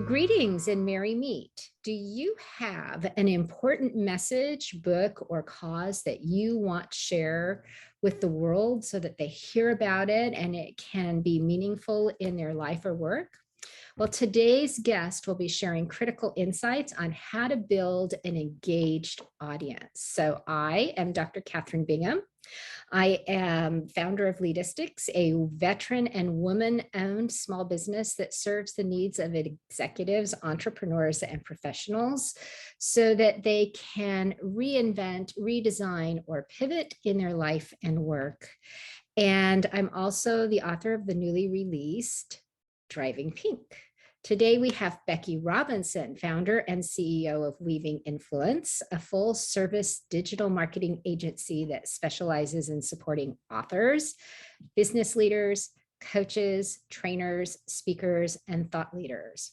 Greetings and merry meet. Do you have an important message, book, or cause that you want to share with the world so that they hear about it and it can be meaningful in their life or work? Well, today's guest will be sharing critical insights on how to build an engaged audience. So I am Dr. Kathryn Bingham. I am founder of LeadUP, a veteran and woman-owned small business that serves the needs of executives, entrepreneurs, and professionals so that they can reinvent, redesign, or pivot in their life and work. And I'm also the author of the newly released Driving Pink. Today, we have Becky Robinson, founder and CEO of Weaving Influence, a full-service digital marketing agency that specializes in supporting authors, business leaders, coaches, trainers, speakers, and thought leaders.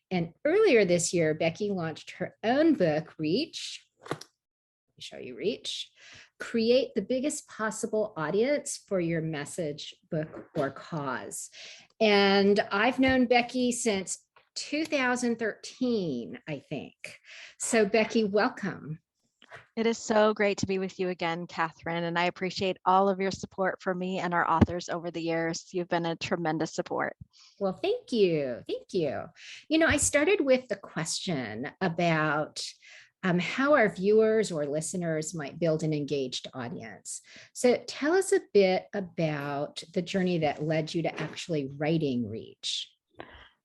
And earlier this year, Becky launched her own book, Reach. Let me show you Reach. Create the biggest possible audience for your message, book, or cause. And I've known Becky since 2013, I think. So Becky, welcome. It is so great to be with you again, Kathryn, and I appreciate all of your support for me and our authors over the years. You've been a tremendous support. Well, thank you. Thank you. You know, I started with the question about how our viewers or listeners might build an engaged audience. So tell us a bit about the journey that led you to actually writing Reach.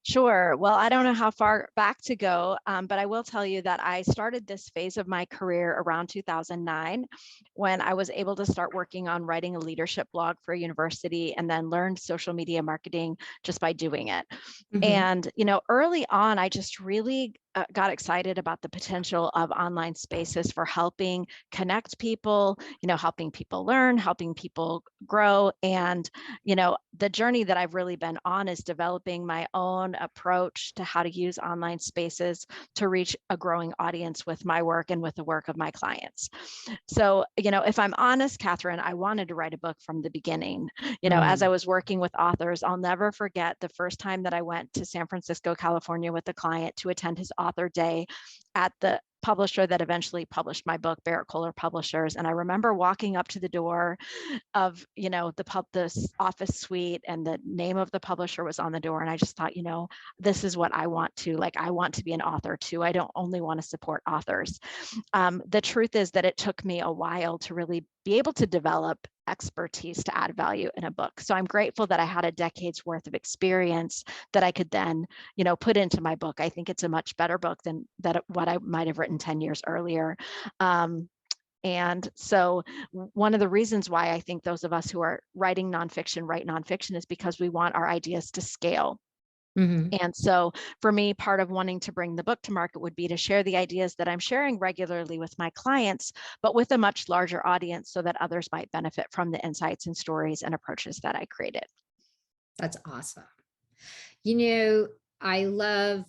Sure. Well, I don't know how far back to go, but I will tell you that I started this phase of my career around 2009 when I was able to start working on writing a leadership blog for a university and then learned social media marketing just by doing it. Mm-hmm. And, you know, early on, I just really got excited about the potential of online spaces for helping connect people, you know, helping people learn, helping people grow. And, you know, the journey that I've really been on is developing my own approach to how to use online spaces to reach a growing audience with my work and with the work of my clients. So, you know, if I'm honest, Kathryn, I wanted to write a book from the beginning. You know, as I was working with authors, I'll never forget the first time that I went to San Francisco, California with a client to attend his author day at the publisher that eventually published my book, Barrett Kohler Publishers. And I remember walking up to the door of, you know, the office suite, and the name of the publisher was on the door. And I just thought, you know, this is what I want to, like, I want to be an author too. I don't only want to support authors. The truth is that it took me a while to really be able to develop expertise to add value in a book. So I'm grateful that I had a decade's worth of experience that I could then, you know, put into my book. I think it's a much better book than what I might have written 10 years earlier. And so one of the reasons why I think those of us who are writing nonfiction write nonfiction is because we want our ideas to scale. Mm-hmm. And so for me, part of wanting to bring the book to market would be to share the ideas that I'm sharing regularly with my clients, but with a much larger audience so that others might benefit from the insights and stories and approaches that I created. That's awesome. You know, I love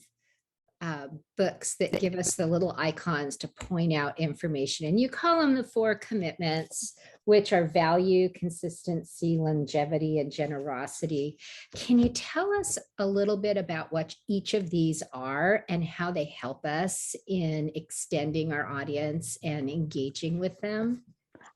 books that give us the little icons to point out information. And you call them the 4 commitments, which are value, consistency, longevity, and generosity. Can you tell us a little bit about what each of these are and how they help us in extending our audience and engaging with them?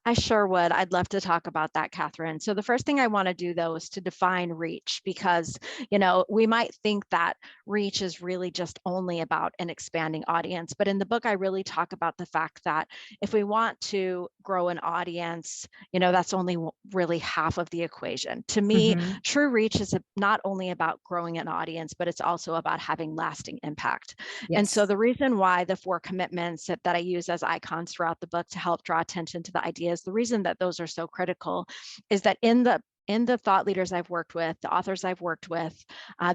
I sure would. I'd love to talk about that, Kathryn. So the first thing I want to do, though, is to define reach, because, you know, we might think that reach is really just only about an expanding audience. But in the book, I really talk about the fact that if we want to grow an audience, you know, that's only really half of the equation. To me, true reach is not only about growing an audience, but it's also about having lasting impact. Yes. And so the reason why the 4 commitments that I use as icons throughout the book to help draw attention to the ideas, the reason that those are so critical is that in the thought leaders I've worked with, the authors I've worked with,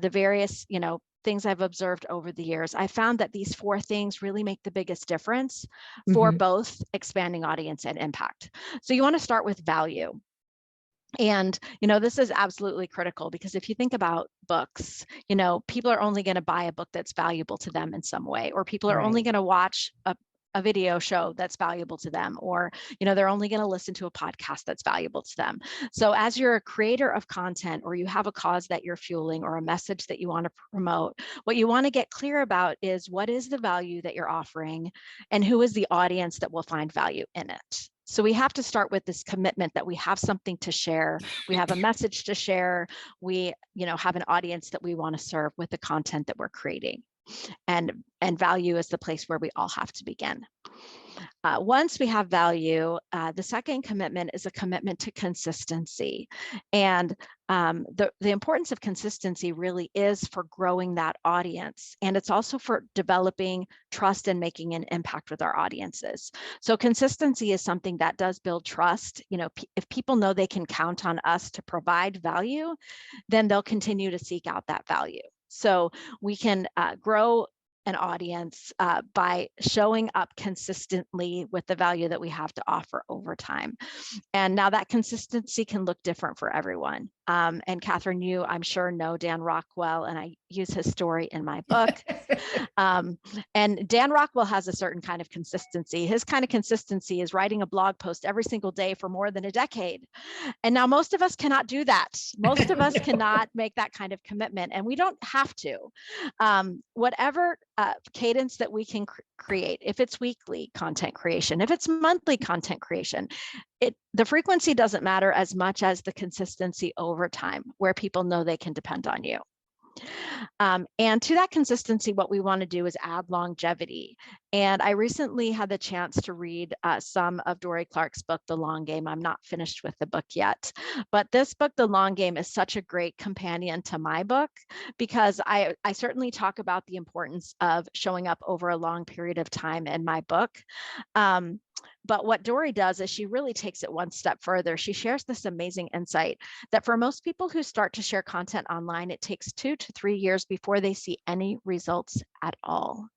the various, you know, things I've observed over the years, I found that these 4 things really make the biggest difference for both expanding audience and impact. So you want to start with value. And, you know, this is absolutely critical, because if you think about books, you know, people are only going to buy a book that's valuable to them in some way, or people are only going to watch a a video show that's valuable to them, or, they're only going to listen to a podcast that's valuable to them. So as you're a creator of content, or you have a cause that you're fueling, or a message that you want to promote, what you want to get clear about is what is the value that you're offering, and who is the audience that will find value in it. So we have to start with this commitment that we have something to share. We have a message to share. We, have an audience that we want to serve with the content that we're creating. And value is the place where we all have to begin. Once we have value, the second commitment is a commitment to consistency. And the importance of consistency really is for growing that audience. And it's also for developing trust and making an impact with our audiences. So consistency is something that does build trust. If people know they can count on us to provide value, then they'll continue to seek out that value. So we can grow an audience by showing up consistently with the value that we have to offer over time. And now that consistency can look different for everyone. And Kathryn, you, I'm sure, know Dan Rockwell, and I use his story in my book. And Dan Rockwell has a certain kind of consistency. His kind of consistency is writing a blog post every single day for more than a decade. And now most of us cannot do that. Most of us cannot make that kind of commitment, and we don't have to. Whatever cadence that we can create, if it's weekly content creation, if it's monthly content creation, the frequency doesn't matter as much as the consistency over time, where people know they can depend on you. And to that consistency, what we want to do is add longevity. And I recently had the chance to read some of Dorie Clark's book, The Long Game. I'm not finished with the book yet, but this book, The Long Game, is such a great companion to my book, because I certainly talk about the importance of showing up over a long period of time in my book. But what Dorie does is she really takes it one step further. She shares this amazing insight that for most people who start to share content online, it takes 2 to 3 years before they see any results at all.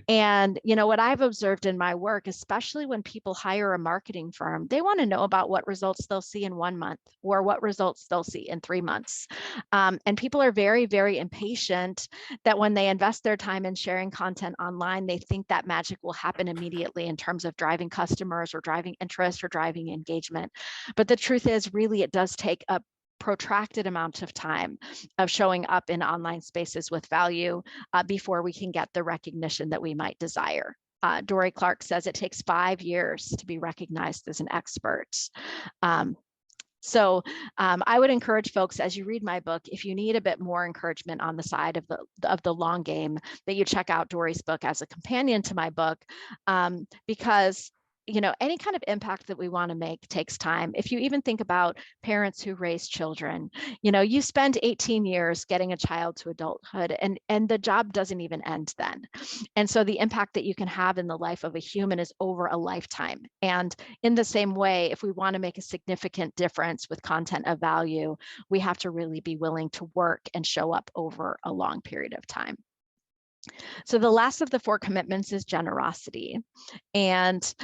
And what I've observed in my work, especially when people hire a marketing firm, they want to know about what results they'll see in 1 month, or what results they'll see in 3 months. And people are very, very impatient that when they invest their time in sharing content online, they think that magic will happen immediately in terms of driving customers, or driving interest, or driving engagement. But the truth is, really, it does take a protracted amount of time of showing up in online spaces with value before we can get the recognition that we might desire. Dorie Clark says it takes 5 years to be recognized as an expert. So I would encourage folks, as you read my book, if you need a bit more encouragement on the side of the long game, that you check out Dorie's book as a companion to my book, because any kind of impact that we want to make takes time. If you even think about parents who raise children, you spend 18 years getting a child to adulthood, and the job doesn't even end then. And so the impact that you can have in the life of a human is over a lifetime. And in the same way, if we want to make a significant difference with content of value, we have to really be willing to work and show up over a long period of time. So the last of the 4 commitments is generosity. And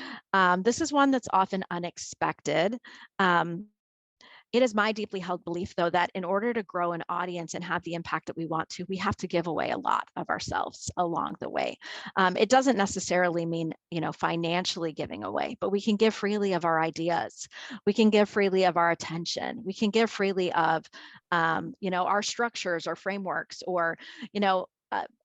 this is one that's often unexpected. It is my deeply held belief, though, that in order to grow an audience and have the impact that we want to, we have to give away a lot of ourselves along the way. It doesn't necessarily mean, financially giving away, but we can give freely of our ideas. We can give freely of our attention. We can give freely of, our structures or frameworks, or,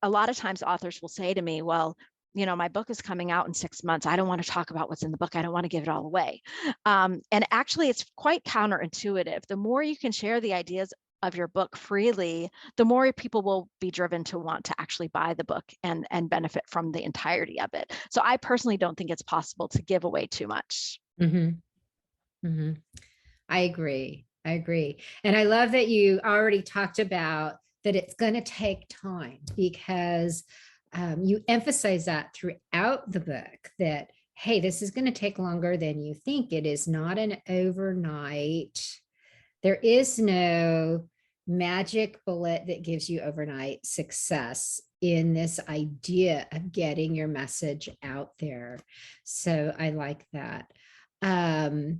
a lot of times authors will say to me, well, my book is coming out in 6 months. I don't want to talk about what's in the book. I don't want to give it all away. And actually, it's quite counterintuitive. The more you can share the ideas of your book freely, the more people will be driven to want to actually buy the book and benefit from the entirety of it. So I personally don't think it's possible to give away too much. I agree. And I love that you already talked about that it's going to take time, because you emphasize that throughout the book, that, hey, this is going to take longer than you think. It is not an overnight. There is no magic bullet that gives you overnight success in this idea of getting your message out there. So I like that. One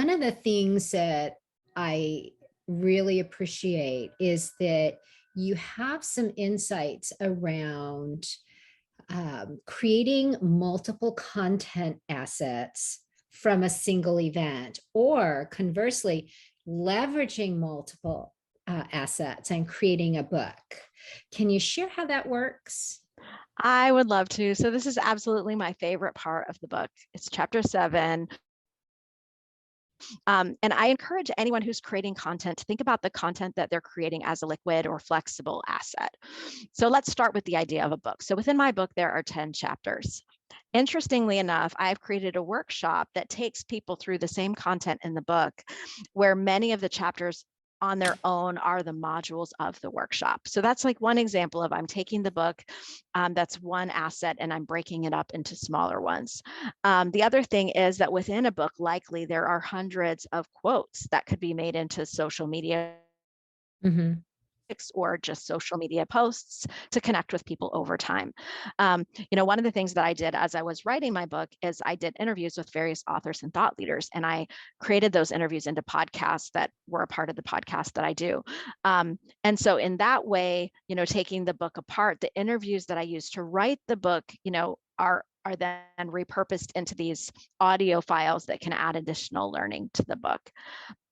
of the things that I really appreciate is that you have some insights around creating multiple content assets from a single event, or conversely, leveraging multiple assets and creating a book. Can you share how that works? I would love to. So this is absolutely my favorite part of the book. It's chapter 7. And I encourage anyone who's creating content to think about the content that they're creating as a liquid or flexible asset. So let's start with the idea of a book. So within my book, there are 10 chapters. Interestingly enough, I've created a workshop that takes people through the same content in the book, where many of the chapters on their own are the modules of the workshop. So that's like one example of I'm taking the book, that's one asset, and I'm breaking it up into smaller ones. The other thing is that within a book, likely there are hundreds of quotes that could be made into social media Mm-hmm. or just social media posts to connect with people over time. One of the things that I did as I was writing my book is I did interviews with various authors and thought leaders, and I created those interviews into podcasts that were a part of the podcast that I do. And so in that way, taking the book apart, the interviews that I used to write the book, are then repurposed into these audio files that can add additional learning to the book.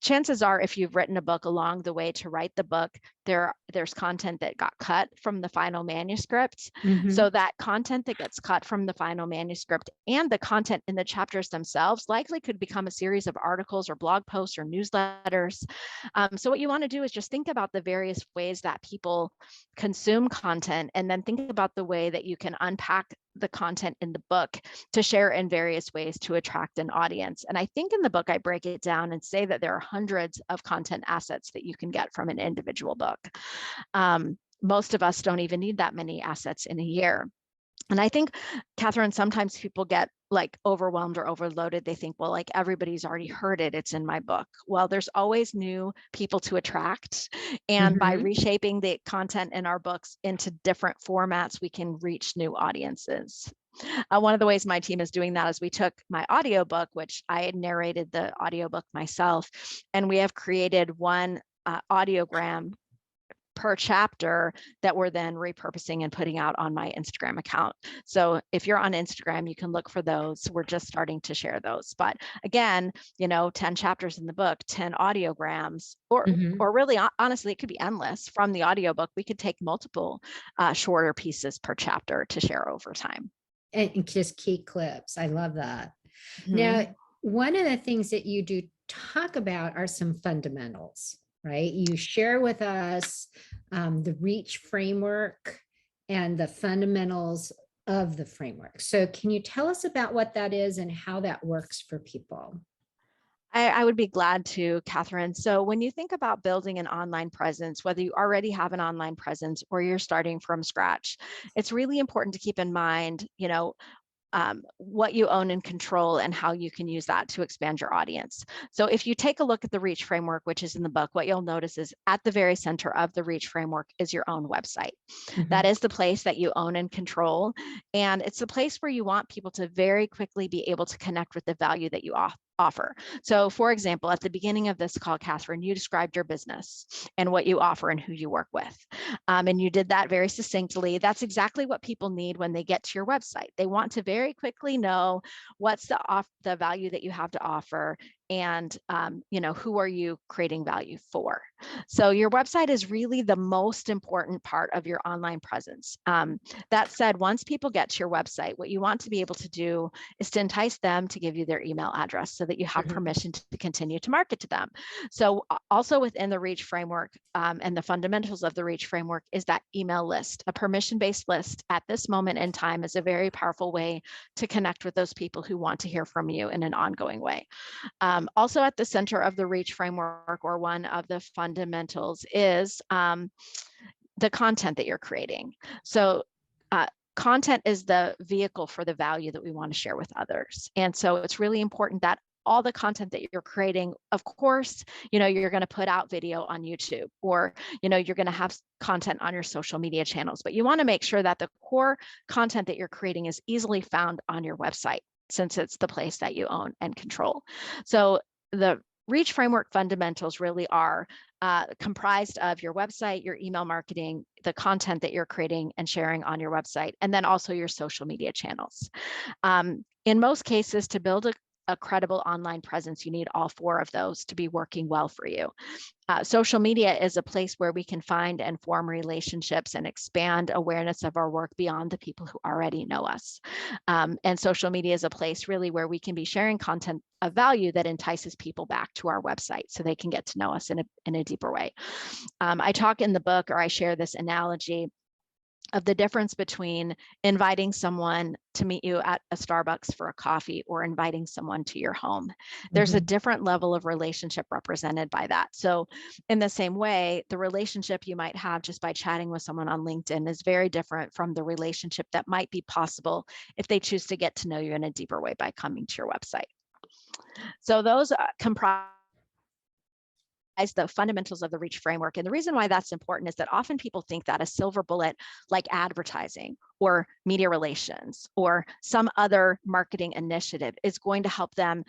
Chances are, if you've written a book along the way to write the book, there's content that got cut from the final manuscript. Mm-hmm. So that content that gets cut from the final manuscript and the content in the chapters themselves likely could become a series of articles or blog posts or newsletters. So what you want to do is just think about the various ways that people consume content, and then think about the way that you can unpack the content in the book to share in various ways to attract an audience. And I think in the book, I break it down and say that there are hundreds of content assets that you can get from an individual book. Most of us don't even need that many assets in a year. And I think, Kathryn, sometimes people get like overwhelmed or overloaded. They think, well, like everybody's already heard it, it's in my book. Well, there's always new people to attract. And by Mm-hmm. reshaping the content in our books into different formats, we can reach new audiences. One of the ways my team is doing that is we took my audiobook, which I had narrated the audiobook myself, and we have created one audiogram per chapter that we're then repurposing and putting out on my Instagram account. So if you're on Instagram, you can look for those. We're just starting to share those. But again, 10 chapters in the book, 10 audiograms, or really, honestly, it could be endless. From the audiobook, we could take multiple shorter pieces per chapter to share over time. And just key clips. I love that. Mm-hmm. Now, one of the things that you do talk about are some fundamentals, right? You share with us the REACH framework and the fundamentals of the framework. So can you tell us about what that is and how that works for people? I would be glad to, Kathryn. So when you think about building an online presence, whether you already have an online presence or you're starting from scratch, it's really important to keep in mind, what you own and control and how you can use that to expand your audience. So if you take a look at the REACH framework, which is in the book, what you'll notice is at the very center of the REACH framework is your own website. Mm-hmm. That is the place that you own and control. And it's the place where you want people to very quickly be able to connect with the value that you offer. So for example, at the beginning of this call, Kathryn, you described your business and what you offer and who you work with. And you did that very succinctly. That's exactly what people need when they get to your website. They want to very quickly know what's the value that you have to offer, and who are you creating value for. So your website is really the most important part of your online presence. That said, once people get to your website, what you want to be able to do is to entice them to give you their email address so that you have permission to continue to market to them. So also within the REACH framework and the fundamentals of the REACH framework is that email list. A permission-based list at this moment in time is a very powerful way to connect with those people who want to hear from you in an ongoing way. Also at the center of the REACH framework, or one of the fundamentals, is the content that you're creating. So content is the vehicle for the value that we want to share with others. And so it's really important that all the content that you're creating, of course, you're going to put out video on YouTube, or, you're going to have content on your social media channels, but you want to make sure that the core content that you're creating is easily found on your website, since it's the place that you own and control. So the Reach framework fundamentals really are comprised of your website, your email marketing, the content that you're creating and sharing on your website, and then also your social media channels. In most cases, to build a credible online presence, you need all 4 of those to be working well for you. Social media is a place where we can find and form relationships and expand awareness of our work beyond the people who already know us. And social media is a place really where we can be sharing content of value that entices people back to our website so they can get to know us in a deeper way. I talk in the book, or I share this analogy of the difference between inviting someone to meet you at a Starbucks for a coffee or inviting someone to your home. There's a different level of relationship represented by that. So in the same way, the relationship you might have just by chatting with someone on LinkedIn is very different from the relationship that might be possible if they choose to get to know you in a deeper way by coming to your website. So those comprise the fundamentals of the Reach framework. And the reason why that's important is that often people think that a silver bullet like advertising or media relations or some other marketing initiative is going to help them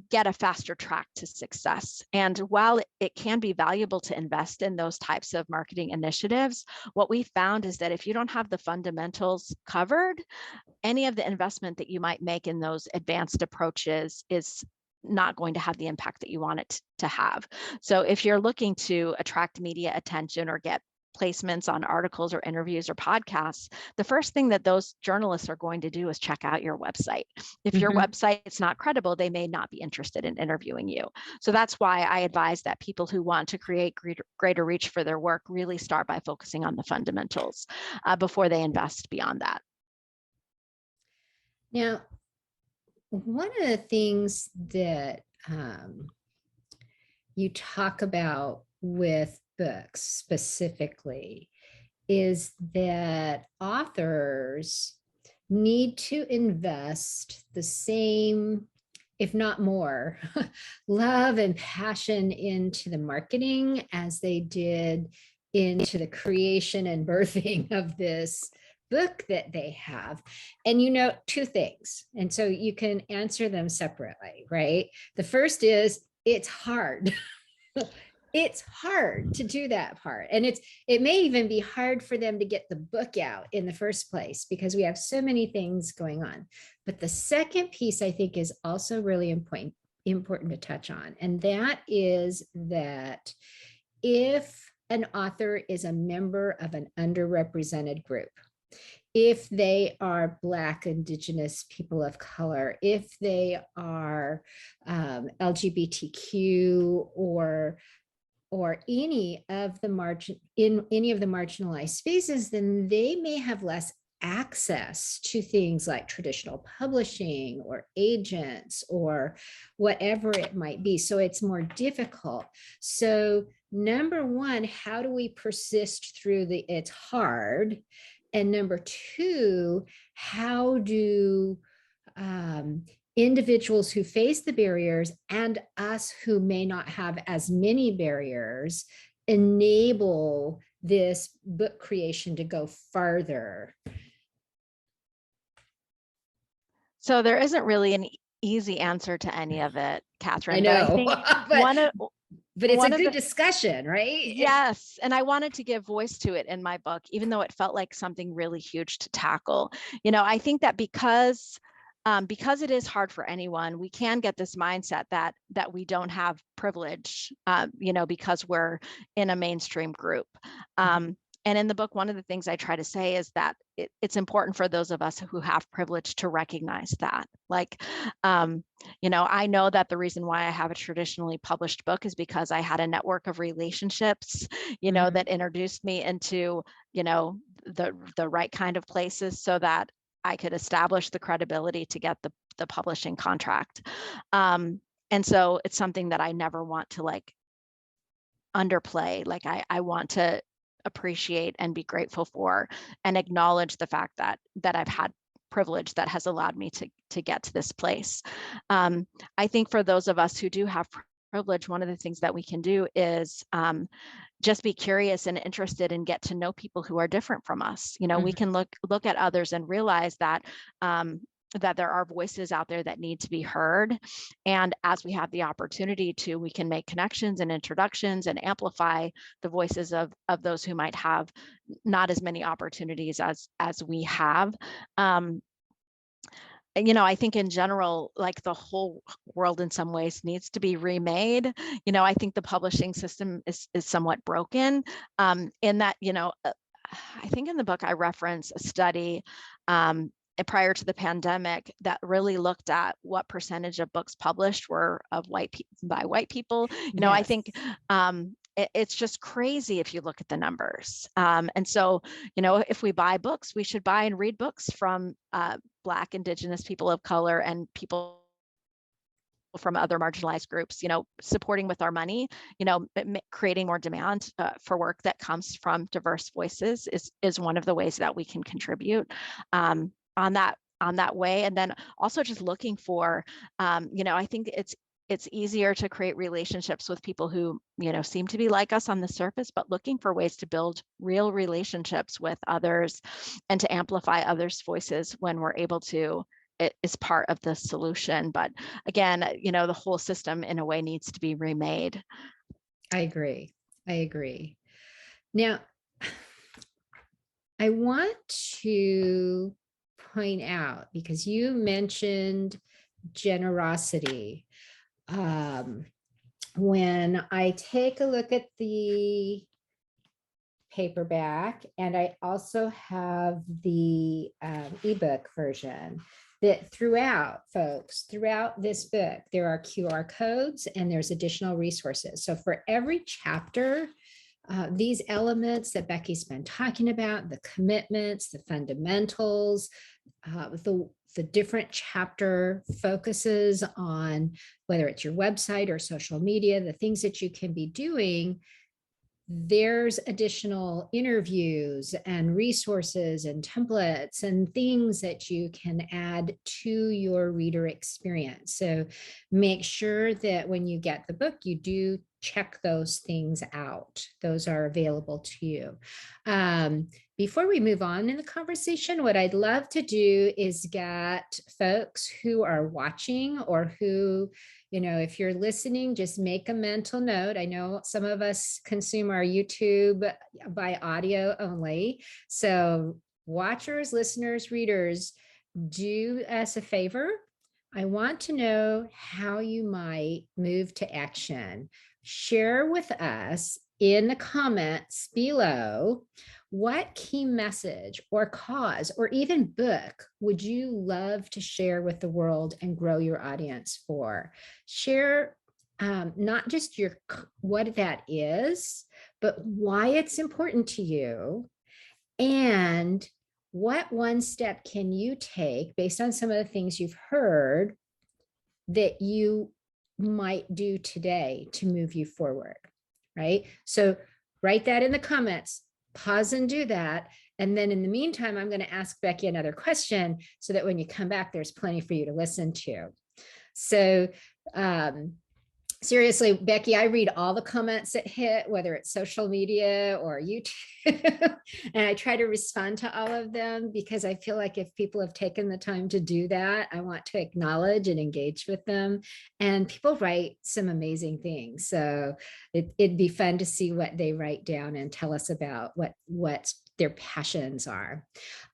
get a faster track to success. And while it can be valuable to invest in those types of marketing initiatives, what we found is that if you don't have the fundamentals covered, any of the investment that you might make in those advanced approaches is not going to have the impact that you want it to have. So if you're looking to attract media attention or get placements on articles or interviews or podcasts, the first thing that those journalists are going to do is check out your website. If your website is not credible, they may not be interested in interviewing you. So that's why I advise that people who want to create greater reach for their work really start by focusing on the fundamentals before they invest beyond that. Now, one of the things that you talk about with books specifically is that authors need to invest the same, if not more, love and passion into the marketing as they did into the creation and birthing of this book that they have. And you know, 2 things. And so you can answer them separately, right? The first is it's hard. It's hard to do that part. And it may even be hard for them to get the book out in the first place because we have so many things going on. But the second piece I think is also really important to touch on. And that is that if an author is a member of an underrepresented group, if they are Black, Indigenous, people of color, if they are LGBTQ or any of the marginalized spaces, then they may have less access to things like traditional publishing or agents or whatever it might be. So it's more difficult. So number one, how do we persist through it's hard? And number 2, how do individuals who face the barriers and us who may not have as many barriers enable this book creation to go farther? So there isn't really an easy answer to any of it, Kathryn. I know, but it's a good discussion, right? Yes. And I wanted to give voice to it in my book, even though it felt like something really huge to tackle. You know, I think that because it is hard for anyone, we can get this mindset that we don't have privilege, you know, because we're in a mainstream group. And in the book, one of the things I try to say is that it's important for those of us who have privilege to recognize that. Like, you know, I know that the reason why I have a traditionally published book is because I had a network of relationships, you know, that introduced me into, you know, the right kind of places so that I could establish the credibility to get the publishing contract. And so it's something that I never want to like underplay. Like I want to appreciate and be grateful for and acknowledge the fact that I've had privilege that has allowed me to get to this place. I think for those of us who do have privilege, one of the things that we can do is just be curious and interested and get to know people who are different from us. You know, we can look at others and realize that that there are voices out there that need to be heard. And as we have the opportunity to, we can make connections and introductions and amplify the voices of those who might have not as many opportunities as we have. I think in general, like the whole world in some ways needs to be remade. I think the publishing system is somewhat broken, in that, I think in the book I reference a study prior to the pandemic that really looked at what percentage of books published were of by white people. I Yes. think it's just crazy if you look at the numbers. And so, if we buy books, we should buy and read books from Black, Indigenous, people of color, and people from other marginalized groups, supporting with our money, creating more demand for work that comes from diverse voices is one of the ways that we can contribute on that way. And then also just looking for, I think it's easier to create relationships with people who, seem to be like us on the surface, but looking for ways to build real relationships with others and to amplify others' voices when we're able to, it is part of the solution. But again, the whole system in a way needs to be remade. I agree. Now, I want to point out, because you mentioned generosity. When I take a look at the paperback, and I also have the ebook version, that throughout this book, there are QR codes and there's additional resources. So for every chapter, these elements that Becky's been talking about, the commitments, the fundamentals, the different chapter focuses on whether it's your website or social media, the things that you can be doing. There's additional interviews and resources and templates and things that you can add to your reader experience. So make sure that when you get the book, you do check those things out. Those are available to you. Before we move on in the conversation, what I'd love to do is get folks who are watching, or who, if you're listening, just make a mental note. I know some of us consume our YouTube by audio only. So watchers, listeners, readers, do us a favor. I want to know how you might move to action. Share with us in the comments below what key message or cause or even book would you love to share with the world and grow your audience for. Share not just what that is, but why it's important to you, and what one step can you take based on some of the things you've heard that you might do today to move you forward, right? So write that in the comments, pause and do that. And then in the meantime, I'm going to ask Becky another question so that when you come back, there's plenty for you to listen to. So seriously, Becky, I read all the comments that hit, whether it's social media or YouTube, and I try to respond to all of them, because I feel like if people have taken the time to do that, I want to acknowledge and engage with them. And people write some amazing things. So it'd be fun to see what they write down and tell us about what their passions are.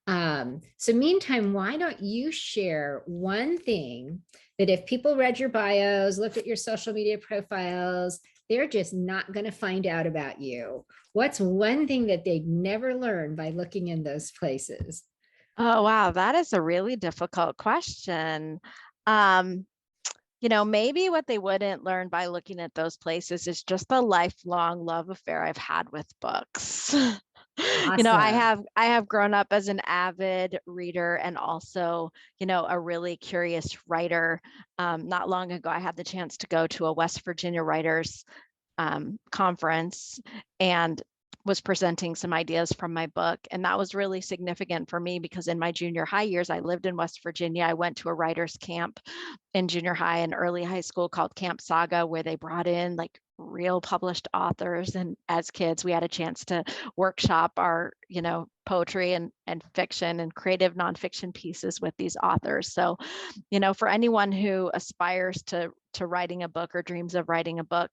So meantime, why don't you share one thing that if people read your bios, looked at your social media profiles, they're just not going to find out about you? What's one thing that they'd never learn by looking in those places? Oh, wow. That is a really difficult question. Maybe what they wouldn't learn by looking at those places is just the lifelong love affair I've had with books. Awesome. I have grown up as an avid reader and also, a really curious writer. Not long ago, I had the chance to go to a West Virginia writers conference and was presenting some ideas from my book. And that was really significant for me because in my junior high years, I lived in West Virginia. I went to a writer's camp in junior high and early high school called Camp Saga, where they brought in like real published authors. And as kids, we had a chance to workshop our, poetry and fiction and creative nonfiction pieces with these authors. So, for anyone who aspires to writing a book or dreams of writing a book,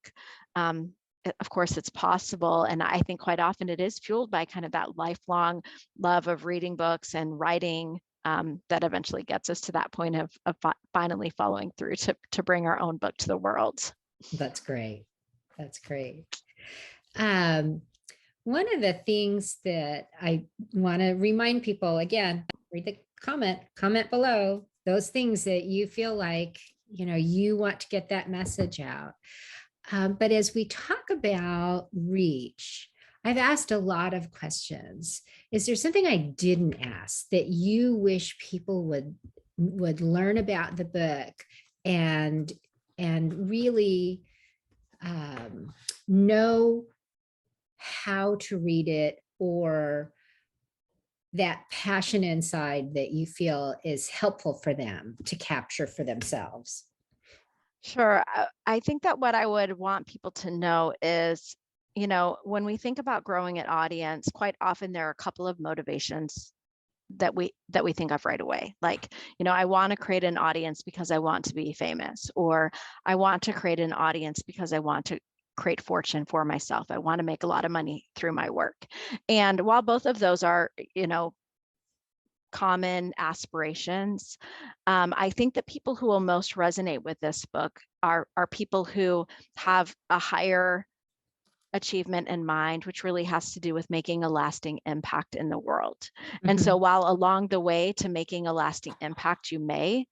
of course it's possible. And I think quite often it is fueled by kind of that lifelong love of reading books and writing, that eventually gets us to that point of finally following through to bring our own book to the world. That's great. That's great. One of the things that I want to remind people, again, read the comment below, those things that you feel like, you want to get that message out. But as we talk about reach, I've asked a lot of questions. Is there something I didn't ask that you wish people would learn about the book and really know how to read it, or that passion inside that you feel is helpful for them to capture for themselves? Sure. I think that what I would want people to know is, when we think about growing an audience, quite often there are a couple of motivations that we think of right away. Like, I want to create an audience because I want to be famous, or I want to create an audience because I want to create fortune for myself. I want to make a lot of money through my work. And while both of those are, common aspirations, I think that people who will most resonate with this book are people who have a higher achievement in mind, which really has to do with making a lasting impact in the world. Mm-hmm. And so while along the way to making a lasting impact, you may,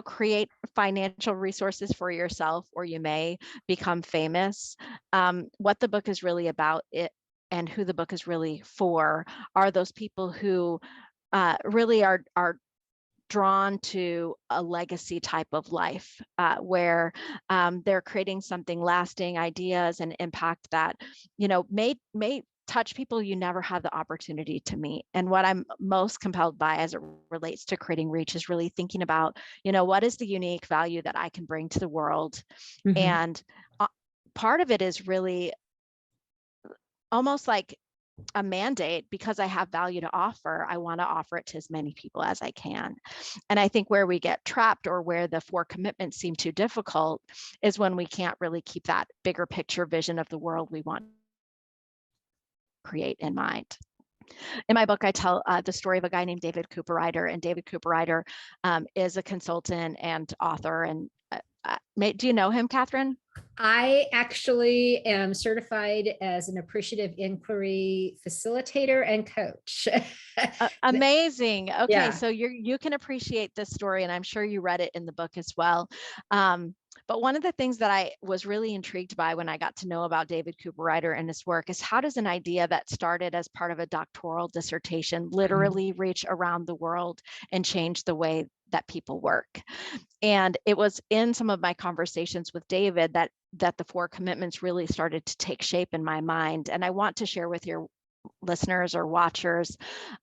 create financial resources for yourself, or you may become famous, what the book is really about, and who the book is really for, are those people who really are drawn to a legacy type of life, where they're creating something lasting, ideas and impact that, may touch people you never had the opportunity to meet. And what I'm most compelled by as it relates to creating reach is really thinking about, what is the unique value that I can bring to the world? Mm-hmm. And part of it is really almost like a mandate. Because I have value to offer, I want to offer it to as many people as I can. And I think where we get trapped, or where the 4 commitments seem too difficult, is when we can't really keep that bigger picture vision of the world we want to create in mind. In my book, I tell the story of a guy named David Cooperrider, and David Cooperrider is a consultant and author. And do you know him, Kathryn? I actually am certified as an appreciative inquiry facilitator and coach. Amazing. Okay, yeah. So you can appreciate this story, and I'm sure you read it in the book as well. But one of the things that I was really intrigued by when I got to know about David Cooperrider and his work is, how does an idea that started as part of a doctoral dissertation literally reach around the world and change the way that people work? And it was in some of my conversations with David that the 4 commitments really started to take shape in my mind. And I want to share with your listeners or watchers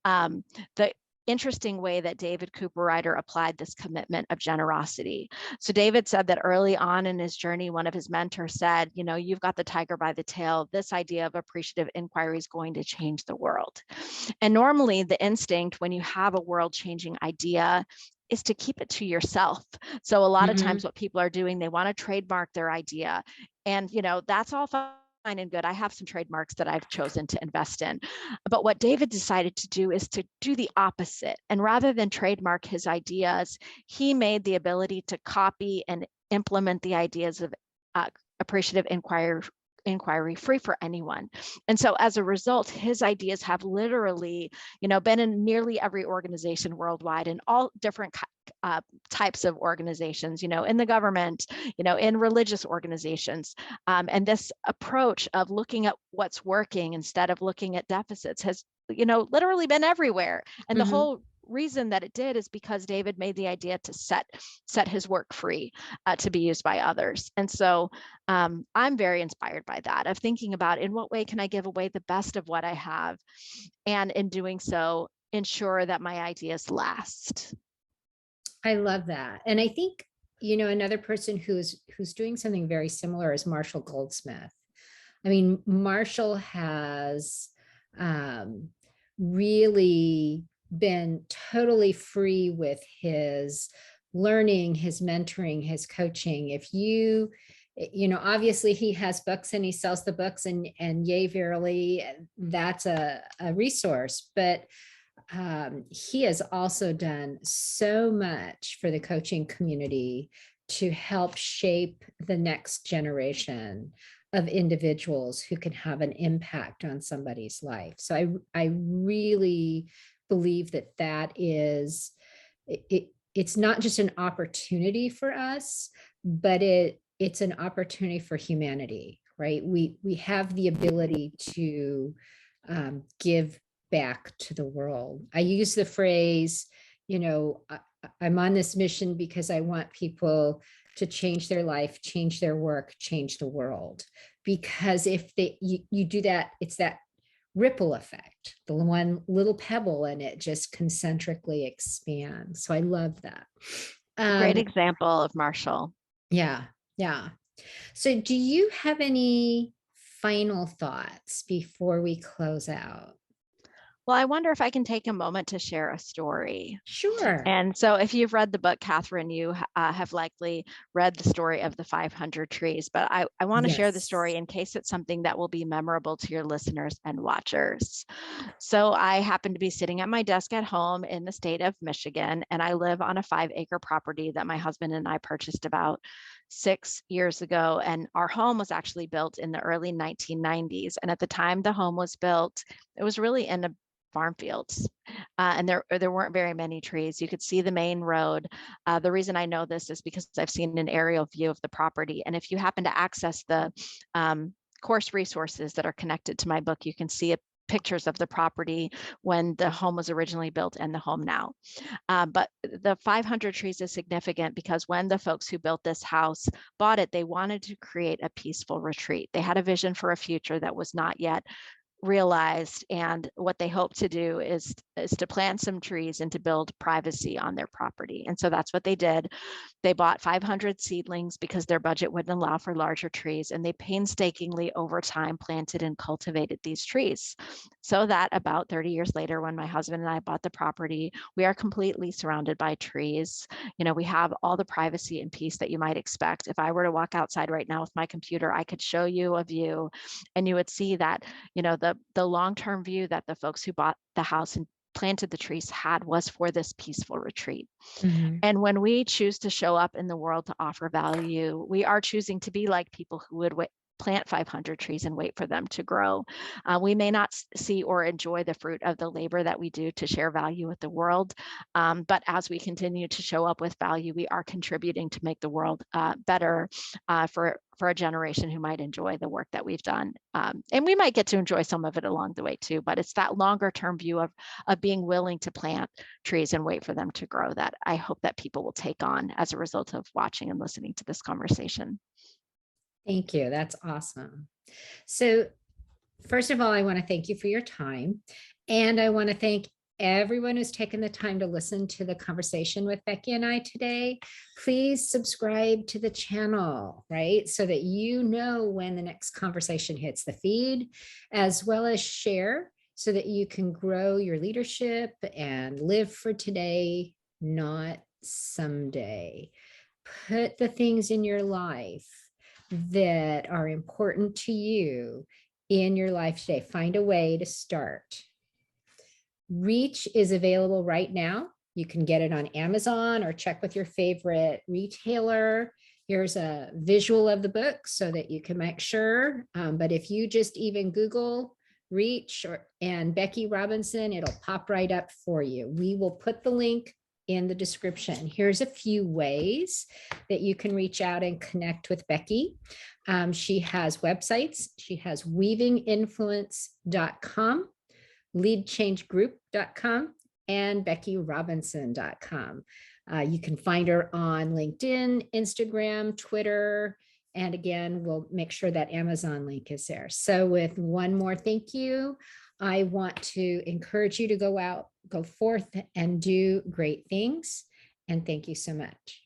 the interesting way that David Cooperrider applied this commitment of generosity. So David said that early on in his journey, one of his mentors said, you've got the tiger by the tail. This idea of appreciative inquiry is going to change the world. And normally the instinct when you have a world-changing idea is to keep it to yourself. So a lot of times what people are doing, they want to trademark their idea. And, that's all fine and good. I have some trademarks that I've chosen to invest in. But what David decided to do is to do the opposite. And rather than trademark his ideas, he made the ability to copy and implement the ideas of appreciative inquiry free for anyone. And so as a result, his ideas have literally, been in nearly every organization worldwide, in all different types of organizations, in the government, in religious organizations. And this approach of looking at what's working instead of looking at deficits has, literally been everywhere. And the whole reason that it did is because David made the idea to set his work free to be used by others. And so I'm very inspired by that, of thinking about, in what way can I give away the best of what I have, and in doing so, ensure that my ideas last. I love that. And I think, another person who's doing something very similar is Marshall Goldsmith. I mean, Marshall has really been totally free with his learning, his mentoring, his coaching. If you, obviously he has books and he sells the books, and yay, verily, that's a resource. But he has also done so much for the coaching community to help shape the next generation of individuals who can have an impact on somebody's life. So I really believe that is it's not just an opportunity for us, but it's an opportunity for humanity, right? We have the ability to give back to the world. I use the phrase, I'm on this mission because I want people to change their life, change their work, change the world. Because if you do that, it's that ripple effect, the one little pebble, and it just concentrically expands. So I love that. A great example of Marshall. Yeah, yeah. So do you have any final thoughts before we close out? Well, I wonder if I can take a moment to share a story. Sure. And so if you've read the book, Kathryn, you have likely read the story of the 500 trees, but I want to share the story Yes. in case it's something that will be memorable to your listeners and watchers. So I happen to be sitting at my desk at home in the state of Michigan, and I live on a 5-acre property that my husband and I purchased about 6 years ago. And our home was actually built in the early 1990s. And at the time the home was built, it was really in a farm fields, and there weren't very many trees. You could see the main road. The reason I know this is because I've seen an aerial view of the property, and if you happen to access the course resources that are connected to my book, you can see pictures of the property when the home was originally built and the home now. But the 500 trees is significant because when the folks who built this house bought it, they wanted to create a peaceful retreat. They had a vision for a future that was not yet realized, and what they hope to do is to plant some trees and to build privacy on their property. And so that's what they did. They bought 500 seedlings because their budget wouldn't allow for larger trees, and they painstakingly over time planted and cultivated these trees, so that about 30 years later, when my husband and I bought the property, we are completely surrounded by trees. We have all the privacy and peace that you might expect. If I were to walk outside right now with my computer, I could show you a view, and you would see that the long-term view that the folks who bought the house and planted the trees had was for this peaceful retreat. Mm-hmm. And when we choose to show up in the world to offer value, we are choosing to be like people who would plant 500 trees and wait for them to grow. We may not see or enjoy the fruit of the labor that we do to share value with the world, but as we continue to show up with value, we are contributing to make the world better for a generation who might enjoy the work that we've done. And we might get to enjoy some of it along the way too, but it's that longer term view of being willing to plant trees and wait for them to grow that I hope that people will take on as a result of watching and listening to this conversation. Thank you. That's awesome. So, first of all, I want to thank you for your time. And I want to thank everyone who's taken the time to listen to the conversation with Becky and I today. Please subscribe to the channel, right? So that you know when the next conversation hits the feed, as well as share so that you can grow your leadership and live for today, not someday. Put the things in your life that are important to you in your life today. Find a way to start. Reach is available right now. You can get it on Amazon or check with your favorite retailer. Here's a visual of the book so that you can make sure. But if you just even Google Reach and Becky Robinson, it'll pop right up for you. We will put the link in the description. Here's a few ways that you can reach out and connect with Becky. She has websites. She has weavinginfluence.com, leadchangegroup.com, and beckyrobinson.com. You can find her on LinkedIn, Instagram, Twitter, and again, we'll make sure that Amazon link is there. So with one more thank you, I want to encourage you to go out, go forth, and do great things. And thank you so much.